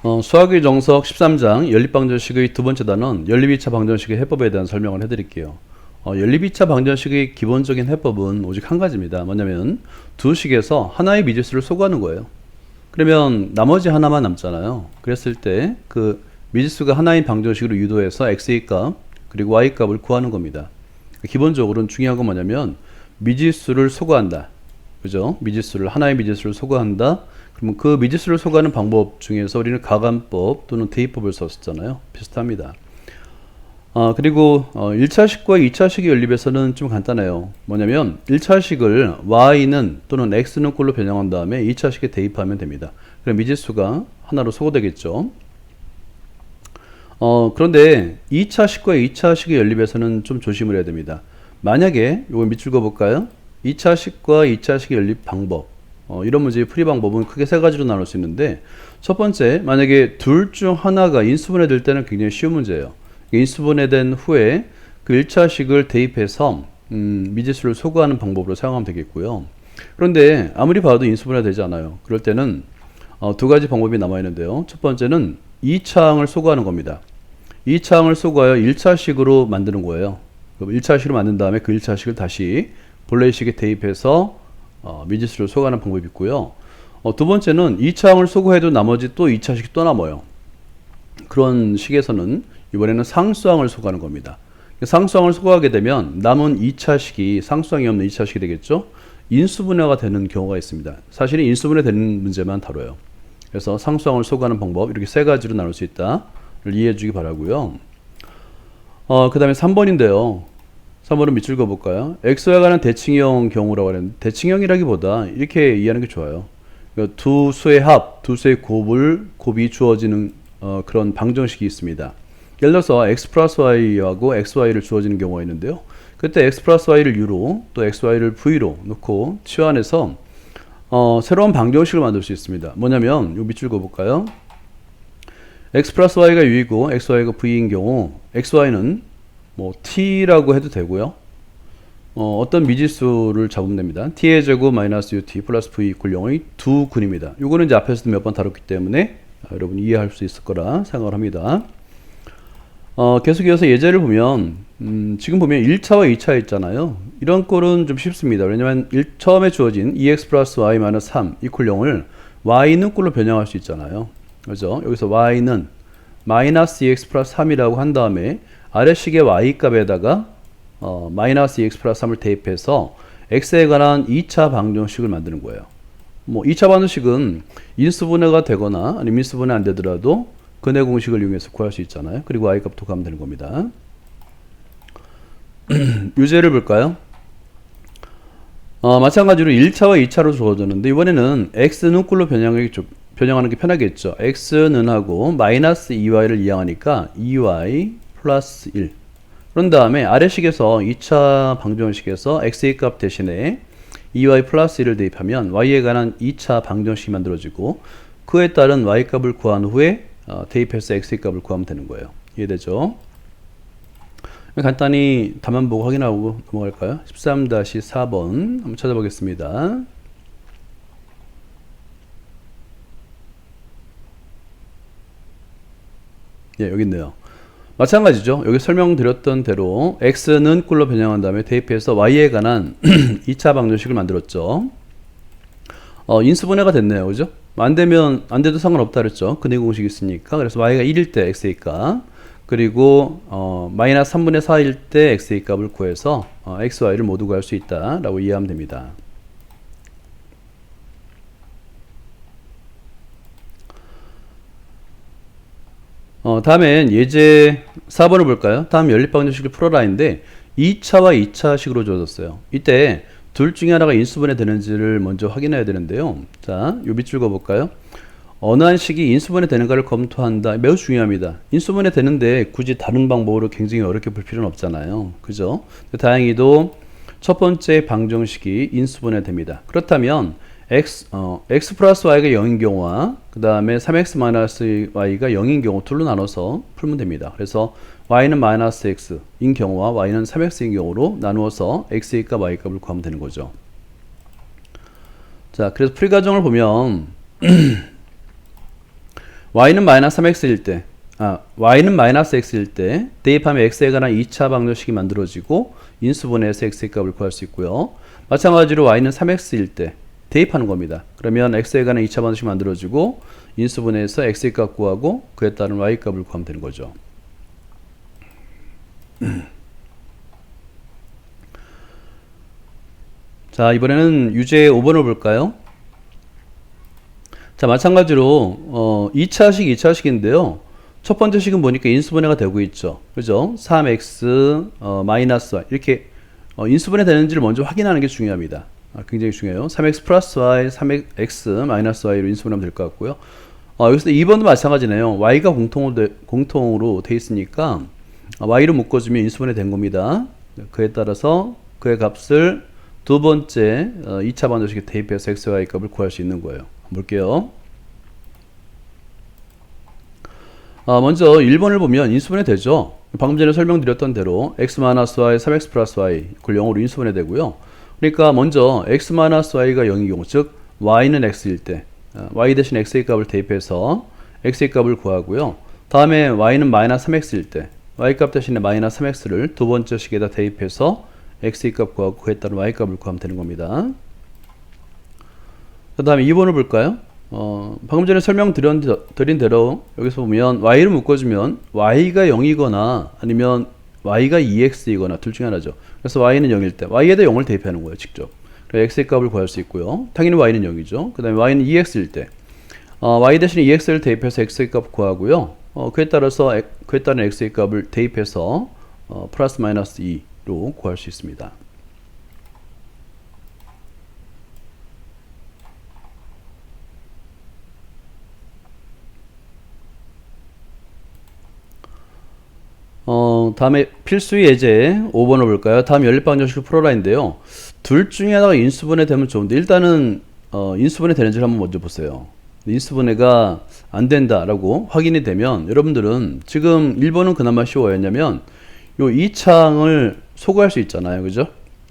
수학의 정석 13장 연립방정식의 두 번째 단원 연립2차 방정식의 해법에 대한 설명을 해드릴게요. 연립2차 방정식의 기본적인 해법은 오직 한 가지입니다. 뭐냐면 두 식에서 하나의 미지수를 소거하는 거예요. 그러면 나머지 하나만 남잖아요. 그랬을 때 그 미지수가 하나인 방정식으로 유도해서 x의 값 그리고 y 값을 구하는 겁니다. 기본적으로는 중요한 건 뭐냐면 미지수를 소거한다. 그죠? 하나의 미지수를 소거한다. 그러면 그 미지수를 소거하는 방법 중에서 우리는 가감법 또는 대입법을 썼었잖아요. 비슷합니다. 그리고 1차식과 2차식의 연립에서는 좀 간단해요. 뭐냐면 1차식을 y는 또는 x는 꼴로 변형한 다음에 2차식에 대입하면 됩니다. 그럼 미지수가 하나로 소거되겠죠. 그런데 2차식과 2차식의 연립에서는 좀 조심을 해야 됩니다. 만약에 이거 밑줄 그어볼까요? 2차식과 2차식의 연립 방법, 이런 문제의 풀이 방법은 크게 세 가지로 나눌 수 있는데, 첫 번째, 만약에 둘 중 하나가 인수분해될 때는 굉장히 쉬운 문제예요. 인수분해된 후에 그 1차식을 대입해서 미지수를 소거하는 방법으로 사용하면 되겠고요. 그런데 아무리 봐도 인수분해가 되지 않아요. 그럴 때는 두 가지 방법이 남아있는데요. 첫 번째는 2차항을 소거하는 겁니다. 2차항을 소거하여 1차식으로 만드는 거예요. 그럼 1차식으로 만든 다음에 그 1차식을 다시 본래의 식에 대입해서 미지수를 소거하는 방법이 있고요. 두 번째는 2차항을 소거해도 나머지 또 2차식이 또 남아요. 그런 식에서는 이번에는 상수항을 소거하는 겁니다. 상수항을 소거하게 되면 남은 2차식이 상수항이 없는 2차식이 되겠죠. 인수분해가 되는 경우가 있습니다. 사실은 인수분해 되는 문제만 다뤄요. 그래서 상수항을 소거하는 방법 이렇게 세 가지로 나눌 수 있다를 이해해 주기 바라고요. 그 다음에 3번인데요. 3번은 밑줄 그어볼까요? x에 관한 대칭형 경우라고 하는데, 대칭형이라기보다 이렇게 이해하는 게 좋아요. 그러니까 두 수의 합, 두 수의 곱이 주어지는 그런 방정식이 있습니다. 예를 들어서 x 플러스 y하고 xy를 주어지는 경우가 있는데요. 그때 x 플러스 y를 u로 또 xy를 v로 놓고 치환해서 새로운 방정식을 만들 수 있습니다. 뭐냐면 요 밑줄 그어볼까요? x 플러스 y가 u이고 xy가 v인 경우 xy는 뭐 t라고 해도 되고요. 어떤 미지수를 잡으면 됩니다. t의 제곱 마이너스 ut 플러스 v 이퀄 0의 두 근입니다. 요거는 이제 앞에서도 몇 번 다뤘기 때문에 여러분 이해할 수 있을 거라 생각을 합니다. 계속해서 예제를 보면 지금 보면 1차와 2차 있잖아요. 이런 꼴은 좀 쉽습니다. 왜냐면 처음에 주어진 2x 플러스 y 마이너스 3 이퀄 0을 y는 꼴로 변형할 수 있잖아요. 그죠? 여기서 y는 마이너스 2x 플러스 3이라고 한 다음에 아래식의 y 값에다가 마이너스 2x 플러스 3을 대입해서 x에 관한 2차 방정식을 만드는 거예요. 뭐 2차 방정식은 인수분해가 되거나 아니면 인수분해 안 되더라도 근해 공식을 이용해서 구할 수 있잖아요. 그리고 y 값도 구하면 되는 겁니다. 유제를 볼까요? 마찬가지로 1차와 2차로 주어졌는데 이번에는 x는 꼴로 변형하는 게 편하겠죠. x는 하고 마이너스 2y를 이항하니까 2y 플러스 1. 그런 다음에 아래식에서 2차 방정식에서 x의 값 대신에 2y 플러스 1을 대입하면 y에 관한 2차 방정식이 만들어지고 그에 따른 y 값을 구한 후에 대입해서 x의 값을 구하면 되는 거예요. 이해되죠? 간단히 답만 보고 확인하고 넘어갈까요? 13-4번 한번 찾아보겠습니다. 예, 여기 있네요. 마찬가지죠. 여기 설명드렸던 대로 x는 꼴로 변형한 다음에 대입해서 y에 관한 2차 방정식을 만들었죠. 인수분해가 됐네요. 그죠? 안 돼도 상관없다 그랬죠. 근해 공식이 있으니까. 그래서 y가 1일 때 x의 값, 그리고 마이너스 3분의 4일 때 x의 값을 구해서 x, y를 모두 구할 수 있다라고 이해하면 됩니다. 다음엔 예제 4번을 볼까요? 다음 연립방정식을 풀어라인데 2차와 2차식으로 주어졌어요. 이때 둘 중에 하나가 인수분해 되는지를 먼저 확인해야 되는데요. 자, 요 밑줄 그어볼까요? 어느 한 식이 인수분해 되는가를 검토한다. 매우 중요합니다. 인수분해 되는데 굳이 다른 방법으로 굉장히 어렵게 볼 필요는 없잖아요. 그죠? 다행히도 첫 번째 방정식이 인수분해 됩니다. 그렇다면 x 플러스 y가 0인 경우와 그 다음에 3x 마이너스 y가 0인 경우 둘로 나눠서 풀면 됩니다. 그래서 y는 마이너스 x인 경우와 y는 3x인 경우로 나누어서 x의 값, y 값을 구하면 되는 거죠. 자, 그래서 풀이 과정을 보면 y는 마이너스 3x일 때, y는 마이너스 x일 때 대입하면 x에 관한 2차 방정식이 만들어지고 인수분해해서 x의 값을 구할 수 있고요. 마찬가지로 y는 3x일 때 대입하는 겁니다. 그러면 x에 관한 2차 방정식이 만들어지고 인수분해해서 x의 값 구하고 그에 따른 y 값을 구하면 되는 거죠. 자, 이번에는 유제 5번을 볼까요? 자, 마찬가지로 2차식, 2차식인데요. 첫 번째 식은 보니까 인수분해가 되고 있죠. 그죠? 3x 마이너스 y 이렇게 인수분해 되는지를 먼저 확인하는 게 중요합니다. 굉장히 중요해요. 3x 플러스 y, 3x 마이너스 y로 인수분해하면 될 것 같고요. 여기서 2번도 마찬가지네요. y가 공통으로 돼 있으니까 y로 묶어주면 인수분해 된 겁니다. 그에 따라서 그의 값을 두 번째 2차 방정식에 대입해서 x, y 값을 구할 수 있는 거예요. 볼게요. 먼저 1번을 보면 인수분해 되죠. 방금 전에 설명드렸던 대로 x-y, 3x 플러스 y 그걸 0으로 인수분해 되고요. 그러니까 먼저 x-y가 0인 경우, 즉 y는 x일 때 y 대신 x의 값을 대입해서 x의 값을 구하고요. 다음에 y는 마이너스 3x일 때 y 값 대신에 마이너스 3x를 두 번째 식에다 대입해서 x의 값 구하고 그에 따른 y 값을 구하면 되는 겁니다. 그 다음에 2번을 볼까요? 방금 전에 설명드린 대로 여기서 보면 y를 묶어주면 y가 0이거나 아니면 y가 2x이거나 둘 중에 하나죠. 그래서 y는 0일 때 y에다 0을 대입하는 거예요. 직접. 그래서 x의 값을 구할 수 있고요. 당연히 y는 0이죠. 그 다음에 y는 2x일 때 y 대신에 2x를 대입해서 x의 값 구하고요. 그에 따라서 그에 따른 x의 값을 대입해서 플러스 마이너스 2로 구할 수 있습니다. 다음에 필수의 예제 5번을 볼까요? 다음 연립방정식을 풀어라인데요. 둘 중에 하나가 인수분해 되면 좋은데 일단은 인수분해 되는지를 한번 먼저 보세요. 인수분해가 안 된다라고 확인이 되면 여러분들은 지금 1번은 그나마 쉬워요. 왜냐면 요 2창을 소거할 수 있잖아요. 그죠?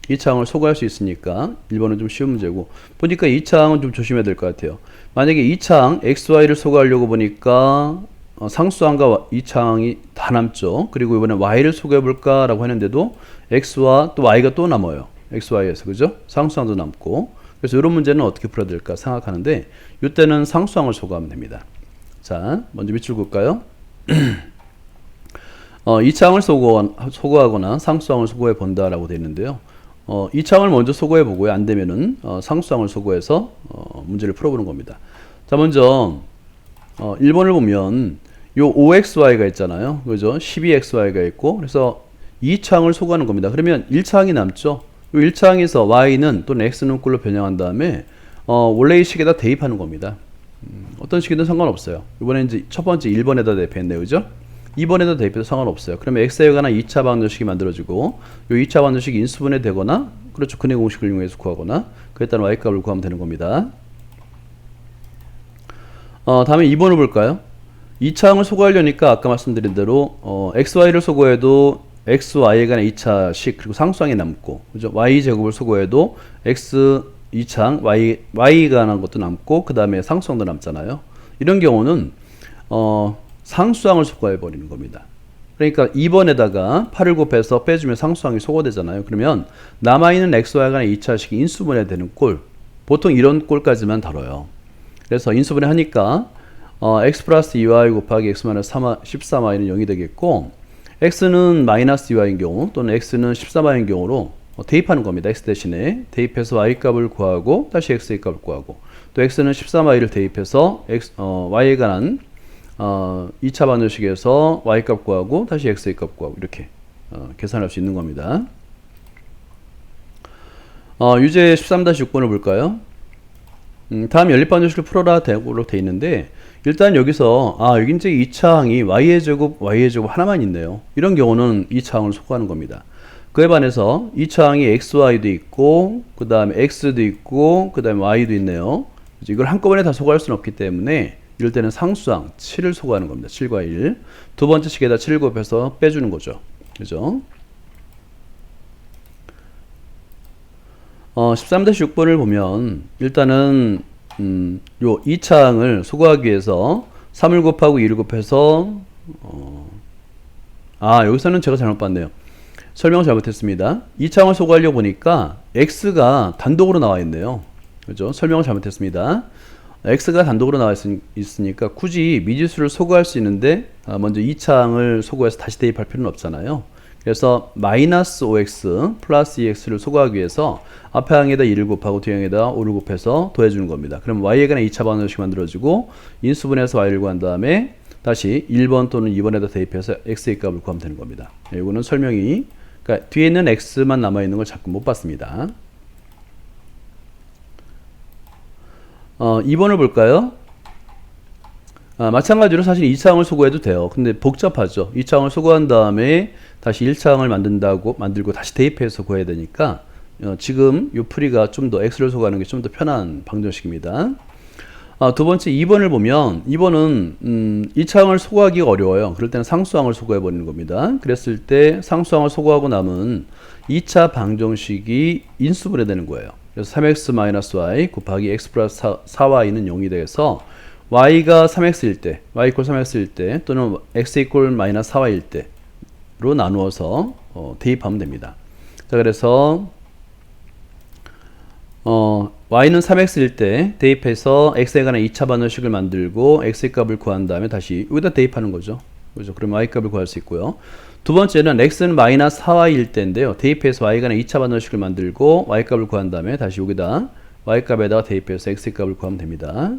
2창을 소거할 수 있으니까 1번은 좀 쉬운 문제고 보니까 2창은 좀 조심해야 될 것 같아요. 만약에 2창 xy를 소거하려고 보니까 상수항과 2창이 다 남죠. 그리고 이번에 y를 소개해볼까 라고 했는데도 x와 또 y가 또 남아요. x, y에서. 그죠? 상수항도 남고. 그래서 이런 문제는 어떻게 풀어야 될까 생각하는데 이때는 상수항을 소거하면 됩니다. 자, 먼저 밑줄 그을까요? 2창을 소거하거나 상수항을 소거해 본다라고 되어 있는데요. 2창을 먼저 소거해 보고요. 안 되면은 상수항을 소거해서 문제를 풀어보는 겁니다. 자, 먼저 1번을 보면 요 5xy가 있잖아요. 그죠? 12xy가 있고 그래서 2창을 소거하는 겁니다. 그러면 1창이 남죠. 요 1창에서 y는 또는 x는 꼴로 변형한 다음에 원래의 식에다 대입하는 겁니다. 어떤 식이든 상관없어요. 이번에 이제 첫 번째 1번에다 대입했네요. 그죠? 2번에다 대입해도 상관없어요. 그러면 x에 관한 2차 방정식이 만들어지고 요 2차 방정식이 인수분해 되거나 그렇죠. 근해 공식을 이용해서 구하거나 그에 따른 y값을 구하면 되는 겁니다. 다음에 2번을 볼까요? 2차항을 소거하려니까 아까 말씀드린 대로 xy를 소거해도 x, y에 관한 2차식 그리고 상수항이 남고 그죠? y제곱을 소거해도 x 2차항 y에 관한 것도 남고 그 다음에 상수항도 남잖아요. 이런 경우는 상수항을 소거해 버리는 겁니다. 그러니까 2번에다가 8을 곱해서 빼주면 상수항이 소거되잖아요. 그러면 남아있는 xy에 관한 2차식이 인수분해 되는 꼴 보통 이런 꼴까지만 다뤄요. 그래서 인수분해 하니까 x 플러스 2y 곱하기 x 마이너스 13y는 0이 되겠고 x는 마이너스 2y인 경우 또는 x는 13y인 경우로 대입하는 겁니다. x 대신에 대입해서 y 값을 구하고 다시 x의 값을 구하고 또 x는 13y를 대입해서 y에 관한 2차 방정식에서 y 값 구하고 다시 x의 값 구하고 이렇게 계산할 수 있는 겁니다. 유제 13-6번을 볼까요? 다음 연립방정식을 풀어라 대고로 돼 있는데 일단 여기서 여기 이제 2차항이 y의 제곱 하나만 있네요. 이런 경우는 2차항을 소거하는 겁니다. 그에 반해서 2차항이 xy도 있고 그 다음에 x도 있고 그 다음에 y도 있네요. 이걸 한꺼번에 다 소거할 수는 없기 때문에 이럴 때는 상수항 7을 소거하는 겁니다. 7과 1. 두 번째 식에다 7을 곱해서 빼주는 거죠. 그죠? 13-6번을 보면 일단은 요 2차항을 소거하기 위해서 3을 곱하고 2를 곱해서 여기서는 제가 잘못 봤네요. 설명을 잘못했습니다. 2차항을 소구하려고 보니까 x가 단독으로 나와 있네요. 그죠? 설명을 잘못했습니다. x가 단독으로 나와 있으니까 굳이 미지수를 소구할 수 있는데 먼저 2차항을 소구해서 다시 대입할 필요는 없잖아요. 그래서 마이너스 5x 플러스 2x를 소구하기 위해서 앞에 항에다 2를 곱하고 뒤에 항에다 5를 곱해서 더해주는 겁니다. 그럼 y에 관한 2차 방정식 만들어주고 인수분해서 y를 구한 다음에 다시 1번 또는 2번에다 대입해서 x의 값을 구하면 되는 겁니다. 이거는 설명이, 그러니까 뒤에 있는 x만 남아있는 걸 자꾸 못 봤습니다. 2번을 볼까요? 마찬가지로 사실 2차항을 소구해도 돼요. 근데 복잡하죠. 2차항을 소구한 다음에 다시 1차항을 만들고 다시 대입해서 구해야 되니까 지금 이 풀이가 좀 더 x를 소구하는 게 좀 더 편한 방정식입니다. 두 번째 2번을 보면 2번은 2차항을 소구하기가 어려워요. 그럴 때는 상수항을 소구해 버리는 겁니다. 그랬을 때 상수항을 소구하고 남은 2차 방정식이 인수분해되는 거예요. 그래서 3x-y 곱하기 x 플러스 4y는 0이 돼서 y가 3x일 때, y 이퀄 3x일 때 또는 x 이퀄 마이너스 4y일 때로 나누어서 대입하면 됩니다. 자, 그래서 y는 3x일 때 대입해서 x에 관한 2차 방정식을 만들고 x의 값을 구한 다음에 다시 여기다 대입하는 거죠. 그죠? 그럼 y 값을 구할 수 있고요. 두 번째는 x는 마이너스 4y일 때인데요. 대입해서 y에 관한 2차 방정식을 만들고 y 값을 구한 다음에 다시 여기다 y 값에다가 대입해서 x의 값을 구하면 됩니다.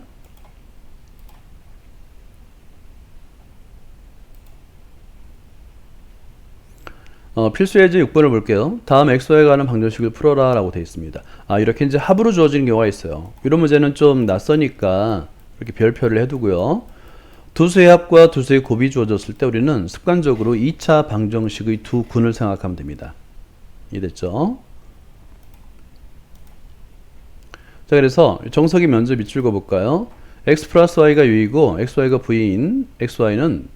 필수 예제 6번을 볼게요. 다음 xy에 관한 방정식을 풀어라 라고 되어 있습니다. 이렇게 이제 합으로 주어지는 경우가 있어요. 이런 문제는 좀 낯서니까 이렇게 별표를 해두고요. 두 수의 합과 두 수의 곱이 주어졌을 때 우리는 습관적으로 2차 방정식의 두 근을 생각하면 됩니다. 이해됐죠? 자, 그래서 정석이 먼저 밑줄 그어볼까요? x 플러스 y가 u이고 xy가 v인 xy는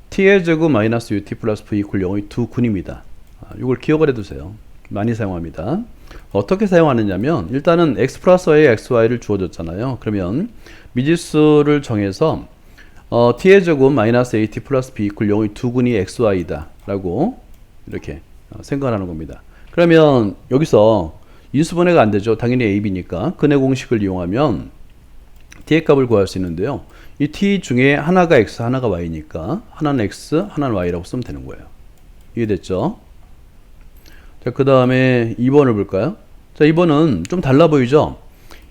t의 제곱 마이너스 ut 플러스 v 이퀄 0의 두 근입니다. 이걸 기억을 해두세요. 많이 사용합니다. 어떻게 사용하느냐면 일단은 x 플러스 y에 xy를 주어졌잖아요. 그러면 미지수를 정해서 t의 제곱 마이너스 at 플러스 b 이퀄 0의 두 근이 xy다 라고 이렇게 생각하는 겁니다. 그러면 여기서 인수분해가 안 되죠. 당연히 a, b니까 근의 공식을 이용하면 t의 값을 구할 수 있는데요. 이 t 중에 하나가 x, 하나가 y니까 하나는 x, 하나는 y라고 쓰면 되는 거예요. 이해됐죠? 자, 그 다음에 2번을 볼까요? 자, 2번은 좀 달라 보이죠?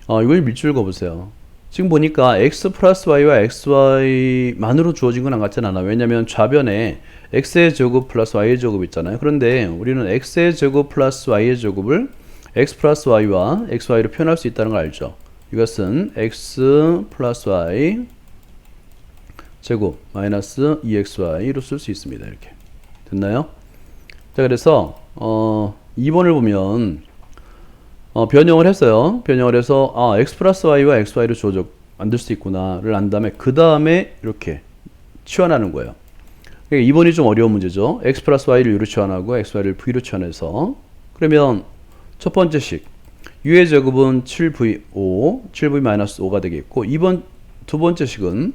이걸 밑줄 그어보세요. 지금 보니까 x 플러스 y와 xy만으로 주어진 건 같진 않아. 왜냐면 좌변에 x의 제곱 플러스 y의 제곱 있잖아요. 그런데 우리는 x의 제곱 플러스 y의 제곱을 x 플러스 y와 xy로 표현할 수 있다는 걸 알죠? 이것은 x 플러스 y 제곱 마이너스 2xy로 쓸 수 있습니다. 이렇게 됐나요? 자, 그래서 2번을 보면 변형을 했어요. 변형을 해서 x 플러스 y와 xy로 주어져 만들 수 있구나를 안 다음에 그 다음에 이렇게 치환하는 거예요. 그러니까 2번이 좀 어려운 문제죠. x 플러스 y를 u로 치환하고 xy를 v로 치환해서 그러면 첫 번째 식 u의 제곱은 7v5, 7v-5가 되겠고 두 번째 식은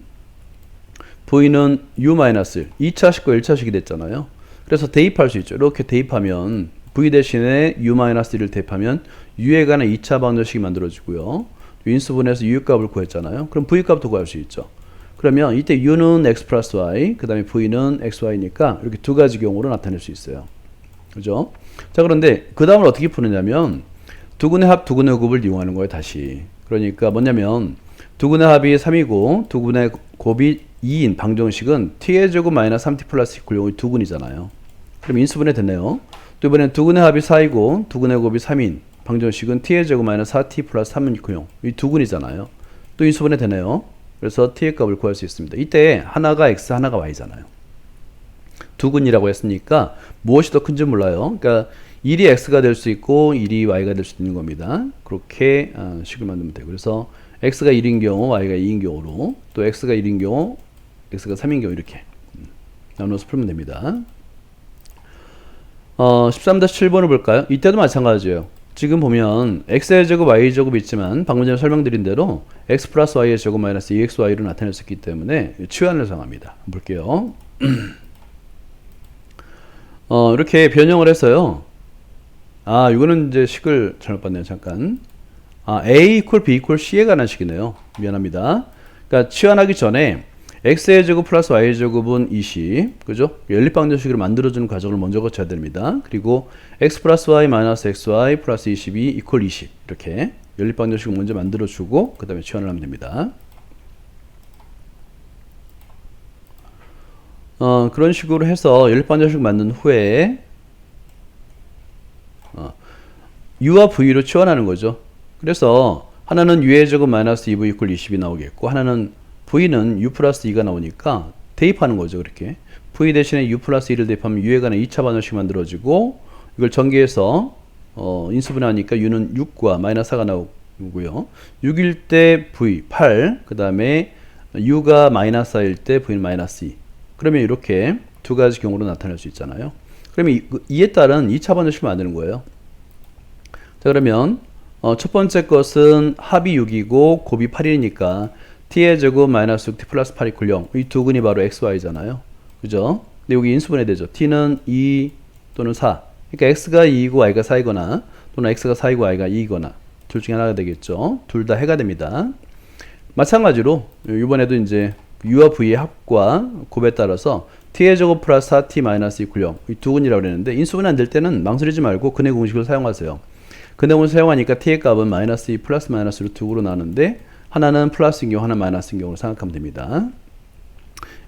v는 u-1, 2차식과 1차식이 됐잖아요. 그래서 대입할 수 있죠. 이렇게 대입하면 v 대신에 u-1을 대입하면 u에 관한 2차 방정식이 만들어지고요. 인수분해서 u 값을 구했잖아요. 그럼 v 값도 구할 수 있죠. 그러면 이때 u는 x 플러스 y, 그 다음에 v는 xy니까 이렇게 두 가지 경우로 나타낼 수 있어요. 그죠? 자, 그런데 그 다음을 어떻게 푸느냐면 두근의 합, 두근의 곱을 이용하는 거예요, 다시. 그러니까 뭐냐면 두근의 합이 3이고 두근의 곱이 2인 방정식은 t의 제곱 마이너스 3t 플러스 이퀄 0의 두근이잖아요. 그럼 인수분해 됐네요. 또 이번엔 두근의 합이 4이고 두근의 곱이 3인 방정식은 t의 제곱 마이너스 4t 플러스 3은 이퀄 0. 이 두근이잖아요. 또 인수분해 되네요. 그래서 t의 값을 구할 수 있습니다. 이때 하나가 x, 하나가 y잖아요. 두근이라고 했으니까 무엇이 더 큰지 몰라요. 그러니까 1이 x가 될 수 있고 1이 y가 될 수 있는 겁니다. 그렇게 식을 만들면 돼요. 그래서 x가 1인 경우 y가 2인 경우로 또 x가 1인 경우 x가 3인 경우 이렇게 나눠서 풀면 됩니다. 13-7번을 볼까요? 이때도 마찬가지예요. 지금 보면 x의 제곱 y의 제곱이 있지만 방금 전에 설명드린 대로 x 플러스 y의 제곱 마이너스 2xy로 나타낼 수 있기 때문에 치환을 사용합니다. 볼게요. 이렇게 변형을 해서요. 이거는 이제 식을 잘못 봤네요. 잠깐. a 이퀄 b 이퀄 c에 관한 식이네요. 미안합니다. 그러니까 치환하기 전에 x의 제곱 플러스 y의 제곱은 20, 그죠? 연립방정식으로 만들어주는 과정을 먼저 거쳐야 됩니다. 그리고 x 플러스 y 마이너스 xy 플러스 22 이퀄 20 이렇게 연립방정식을 먼저 만들어주고 그 다음에 치환을 하면 됩니다. 그런 식으로 해서 연립방정식 만든 후에 u와 v로 치환하는 거죠. 그래서 하나는 u의 제곱 마이너스 2v 이퀄 20이 나오겠고 하나는 v는 u 플러스 2가 나오니까 대입하는 거죠. 그렇게 v 대신에 u 플러스 2를 대입하면 u에 관한 2차 반응식 만들어지고 이걸 전개해서 인수분해하니까 u는 6과 마이너스 4가 나오고요. 6일 때 v 8, 그 다음에 u가 마이너스 4일 때 v는 마이너스 2. 그러면 이렇게 두 가지 경우로 나타낼 수 있잖아요. 그러면 이에 따른 2차 반응식을 만드는 거예요. 자, 그러면 첫 번째 것은 합이 6이고 곱이 8이니까 t의 제곱 마이너스 6t 플러스 8 이퀄 0. 이 두 근이 바로 xy잖아요. 그죠? 근데 여기 인수분해 되죠. t는 2 또는 4. 그러니까 x가 2이고 y가 4이거나 또는 x가 4이고 y가 2이거나 둘 중에 하나가 되겠죠. 둘 다 해가 됩니다. 마찬가지로 이번에도 이제 u와 v의 합과 곱에 따라서 t의 제곱 플러스 4t 마이너스 이퀄 0. 이 두 근이라고 그랬는데 인수분해 안 될 때는 망설이지 말고 근해 공식을 사용하세요. 근해 공식을 사용하니까 t의 값은 마이너스 2 플러스 마이너스 루트 9로 나오는데 하나는 플러스인 경우, 하나는 마이너스인 경우로 생각하면 됩니다.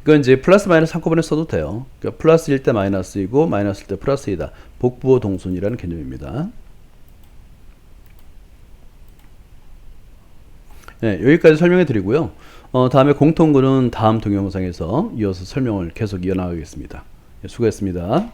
이건 이제 플러스 마이너스 한꺼번에 써도 돼요. 그러니까 플러스일 때 마이너스이고 마이너스일 때 플러스이다. 복부호 동순이라는 개념입니다. 네, 여기까지 설명해 드리고요. 다음에 공통근은 다음 동영상에서 이어서 설명을 계속 이어나가겠습니다. 네, 수고했습니다.